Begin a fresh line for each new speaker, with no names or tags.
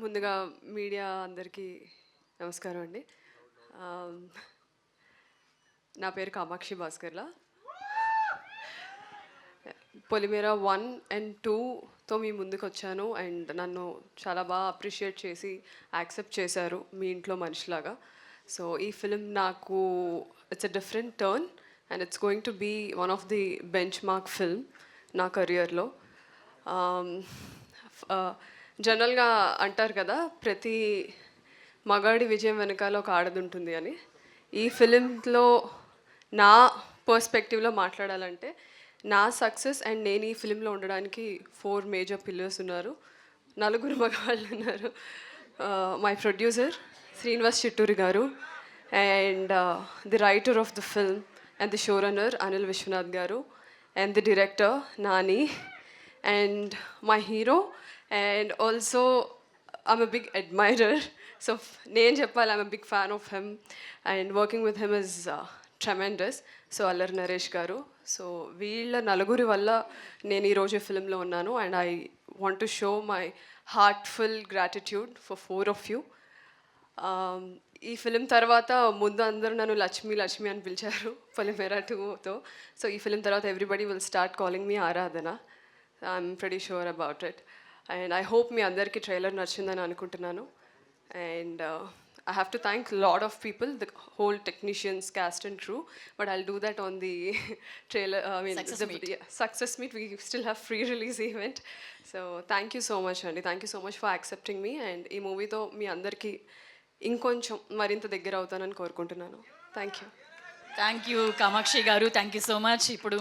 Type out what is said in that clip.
ముందుగా మీడియా అందరికీ నమస్కారం అండి. నా పేరు కామాక్షి భాస్కర్ల. పొలిమేర 1 and 2తో మీ ముందుకు వచ్చాను అండ్ నన్ను చాలా బాగా అప్రిషియేట్ చేసి యాక్సెప్ట్ చేశారు మీ ఇంట్లో మనిషిలాగా. సో ఈ ఫిలిం నాకు it's a different turn and it's going to be one of the benchmark film నా కెరియర్లో. జనరల్గా అంటారు కదా, ప్రతి మగాడి విజయం వెనకాల ఒక ఆడది ఉంటుంది అని. ఈ ఫిలింలో నా పర్స్పెక్టివ్లో మాట్లాడాలంటే నా సక్సెస్ అండ్ నేను ఈ ఫిలింలో ఉండడానికి 4 మేజర్ పిల్లర్స్ ఉన్నారు. 4 మగవాళ్ళు ఉన్నారు. My producer Srinivas Chitturi garu and the writer of the film and the show runner Anil Vishwanath garu and the director Nani and my hero, and also I'm a big admirer. So నేను చెప్పాలి, I'm a big fan of him and working with him is tremendous. So Allari Naresh గారు. So వీళ్ళ నలుగురి వల్ల నేను ఈరోజు ఫిలింలో ఉన్నాను and I want to show my heartful gratitude for 4 of you. ఈ ఫిలిం తర్వాత ముందు అందరూ నన్ను లక్ష్మి లక్ష్మి అని పిలిచారు పొలిమేర 2తో. సో ఈ ఫిలిం తర్వాత everybody will start calling me Aradhana. I'm pretty sure about it and I hope మీ అందరికీ ట్రైలర్ నచ్చిందని అనుకుంటున్నాను. And I have to thank a lot of people, the whole technicians, cast and crew, but I'll do that on the trailer, success meet. We still have free release event. So thank you so much Andy, thank you so much for accepting me and ee movie tho మీ అందరికీ ఇంకొంచెం మరింత దగ్గర అవుతానని కోరుకుంటున్నాను. Thank you
Kamakshi గారు, thank you so much. ఇప్పుడు